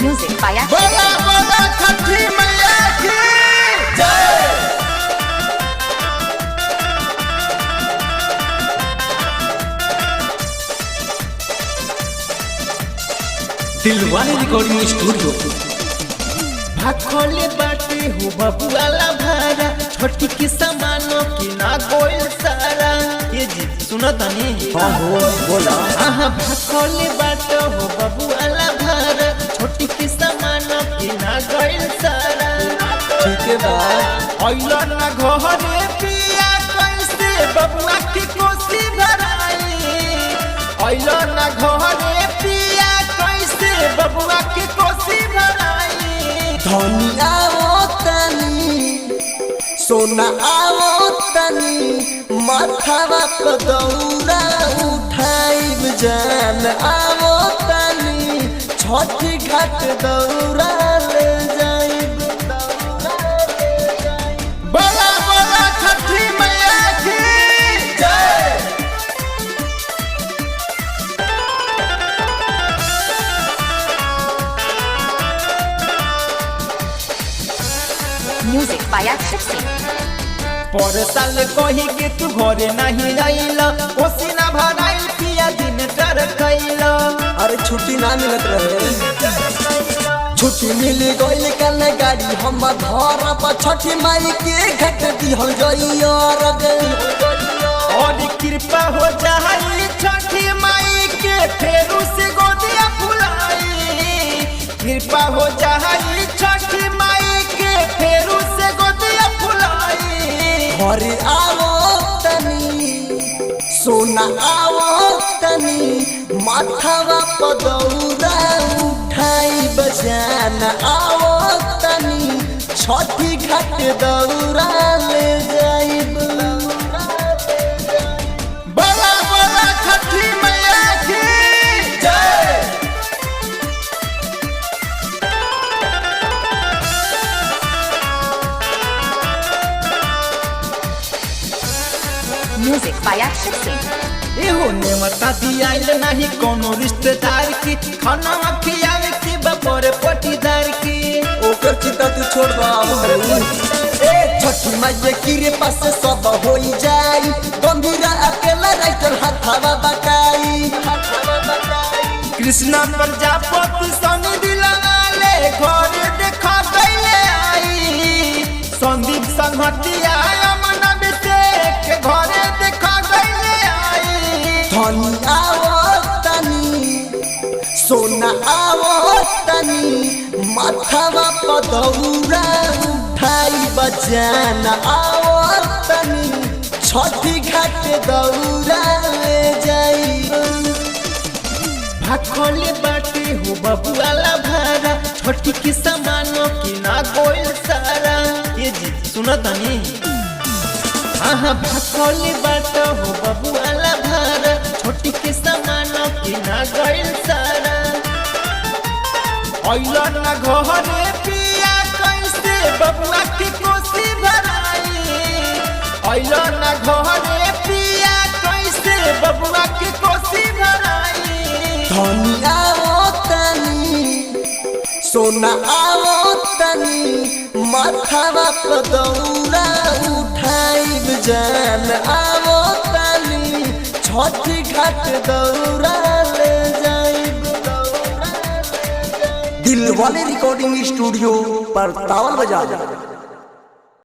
Music by बोला बोला छठी मैया की जय। दिलवाले रिकॉर्डिंग स्टूडियो भाखोले बाटे हो बबुआला भारा छोटी की सामानों की ना गोल सारा। ये जी सुनो तनी हाँ हो बोला आहा भाखोले बाटे हो बबुआला भारा छोटी की सामानों की ना गोल सारा। ठीक है बात ओइला ना घरे पिया कैसे बबुआ की कोसी भराई। ओइला ना घरे पिया कैसे बबुआ की कोसी भराई। धनी आओ तनी सोना आओ तनी माथावा पर दौरा उठाइब जान आओ तनी छठी घाट दौरा ले जाइब बोला बोला छठी मैया की जय। Music by Akshay. पर साल कही के तू घरे नहीं आइला ओसिना भराइल पिया दिन डर कैला। अरे छुट्टी ना मिलत रहे छुट्टी मिल गइल कल गाड़ी हम घर पर छठी माई के घाट दिहल जइयो और कृपा हो जाई छठी माई के फेरू से गोदिया फुलाई। कृपा हो जाई छठी माई के फेरू से गोदिया फुलाई। घर आओ तनी सोना आओ तनी माथावा पर दौरा उठाई बजान आओ तनी छठी घाट दौरा ले जाइब बोला बोला छठी मैया की जय। Music by Akshay. एहो नेमता दियाइल नहीं कोनो रिश्तेदार की खाना खियावे की बपोरे पटीदार की। ओकर चिंता तू छोड़ ए छठी माई के पास सब होई जाई गंभीरा अकेला राइटर हाथावा बकाई कृष्णा प्रजापति सनी दिलवाले घर देखा गईले आई। संदीप संघटिया अमन अभिषेक घरे देखा गईले आई। धनी आओ तनी सोना आओ तनी माथावा पर दौरा उठाई बजान आओ तनी छठी घाट दौरा ले जाई भाखोले बाटे हो बबुआला भारा छोटी की सामानों की ना गोल सारा। ये जी सुनो तनी आहा भाखोले बाटे हो बबुआला भारा छोटी की सामानों की ना गोल सारा। ओइला ना घरे पिया कैसे बबुआ की कोसी भराई। ओइला ना घरे पिया कैसे बबुआ की कोसी भराई। धनी आओ तनी सोना आओ तनी माथावा पर दौरा उठाइब जान आओ तनी छठी घाट दौरा ले जाइब दिलवाले रिकॉर्डिंग स्टूडियो पर तावल बजा